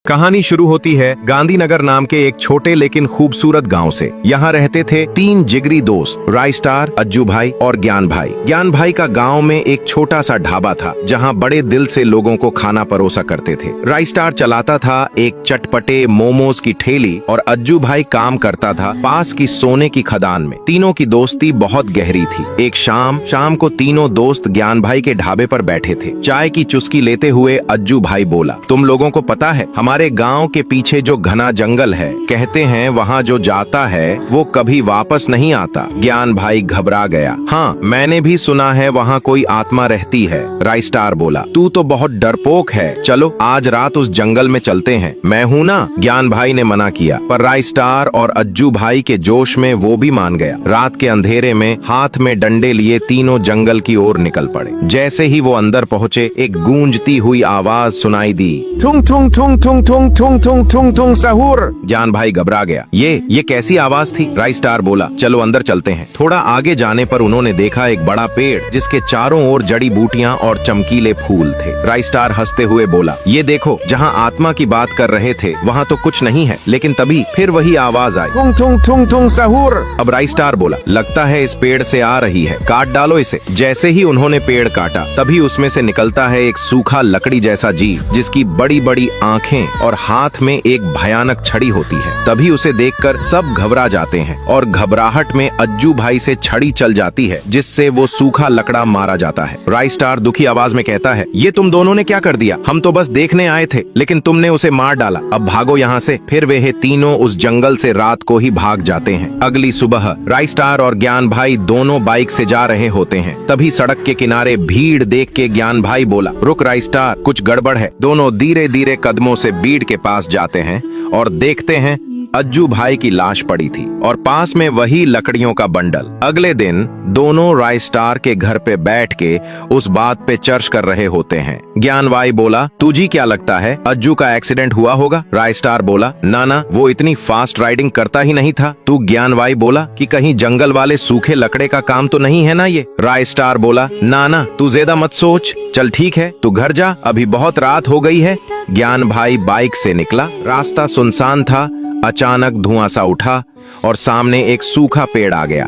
कहानी शुरू होती है गांधीनगर नाम के एक छोटे लेकिन खूबसूरत गांव से। यहाँ रहते थे तीन जिगरी दोस्त, राइस्टार, अज्जू भाई और ज्ञान भाई। ज्ञान भाई का गांव में एक छोटा सा ढाबा था जहाँ बड़े दिल से लोगों को खाना परोसा करते थे। राइस्टार चलाता था एक चटपटे मोमोज की ठेली और अज्जू भाई काम करता था पास की सोने की खदान में। तीनों की दोस्ती बहुत गहरी थी। एक शाम को तीनों दोस्त ज्ञान भाई के ढाबे पर बैठे थे। चाय की चुस्की लेते हुए अज्जू भाई बोला, तुम लोगों को पता है हमारे गांव के पीछे जो घना जंगल है, कहते हैं वहाँ जो जाता है वो कभी वापस नहीं आता। ज्ञान भाई घबरा गया। हाँ, मैंने भी सुना है वहाँ कोई आत्मा रहती है। राइस्टार बोला, तू तो बहुत डरपोक है, चलो आज रात उस जंगल में चलते हैं। मैं हूँ ना। ज्ञान भाई ने मना किया, पर राइस्टार और अज्जू भाई के जोश में वो भी मान गया। रात के अंधेरे में हाथ में डंडे लिए तीनों जंगल की ओर निकल पड़े। जैसे ही वो अंदर पहुँचे, एक गूंजती हुई आवाज सुनाई दी, थुंग थुंग थुंग थुंग थुंग थुंग थुंग थुंग थुंग सहूर। ज्ञान भाई घबरा गया। ये कैसी आवाज थी? राइस्टार बोला, चलो अंदर चलते हैं। थोड़ा आगे जाने पर उन्होंने देखा एक बड़ा पेड़ जिसके चारों ओर जड़ी बूटियां और चमकीले फूल थे। राइस्टार हंसते हुए बोला, ये देखो, जहाँ आत्मा की बात कर रहे थे वहाँ तो कुछ नहीं है। लेकिन तभी फिर वही आवाज आई, थुंग थुंग थुंग थुंग सहूर। अब राइस्टार बोला, लगता है इस पेड़ से आ रही है, काट डालो इसे। जैसे ही उन्होंने पेड़ काटा, तभी उसमें से निकलता है एक सूखा लकड़ी जैसा जीव जिसकी बड़ी बड़ी आंखें और हाथ में एक भयानक छड़ी होती है। तभी उसे देखकर सब घबरा जाते हैं और घबराहट में अज्जू भाई से छड़ी चल जाती है जिससे वो सूखा लकड़ा मारा जाता है। राइस्टार दुखी आवाज में कहता है, ये तुम दोनों ने क्या कर दिया? हम तो बस देखने आए थे, लेकिन तुमने उसे मार डाला। अब भागो यहाँ से। फिर वे तीनों उस जंगल से रात को ही भाग जाते हैं। अगली सुबह राइस्टार और ज्ञान भाई दोनों बाइक से जा रहे होते हैं। तभी सड़क के किनारे भीड़ देख के ज्ञान भाई बोला, रुक राइस्टार, कुछ गड़बड़ है। दोनों धीरे धीरे कदमों से भीड़ के पास जाते हैं और देखते हैं अज्जू भाई की लाश पड़ी थी और पास में वही लकड़ियों का बंडल। अगले दिन दोनों राइस्टार के घर पे बैठ के उस बात पे चर्चा कर रहे होते हैं। ज्ञान भाई बोला, तुझे क्या लगता है अज्जू का एक्सीडेंट हुआ होगा? राइस्टार बोला, ना, वो इतनी फास्ट राइडिंग करता ही नहीं था। तू ज्ञान भाई बोला कि कहीं जंगल वाले सूखे लकड़े का काम तो नहीं है ना ये? राइस्टार बोला, ना, तू ज्यादा मत सोच। चल ठीक है, तू घर जा, अभी बहुत रात हो गई है। ज्ञान भाई बाइक से निकला। रास्ता सुनसान था। अचानक धुआं सा उठा और सामने एक सूखा पेड़ आ गया।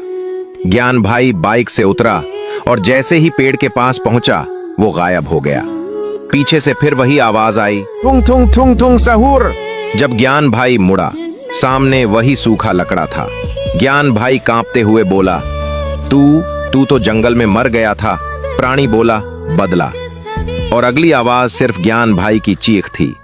ज्ञान भाई बाइक से उतरा और जैसे ही पेड़ के पास पहुंचा, वो गायब हो गया। पीछे से फिर वही आवाज आई, थुंग थुंग थुंग थुंग सहूर। जब ज्ञान भाई मुड़ा, सामने वही सूखा लकड़ा था। ज्ञान भाई कांपते हुए बोला, तू तो जंगल में मर गया था। प्राणी बोला, बदला। और अगली आवाज सिर्फ ज्ञान भाई की चीख थी।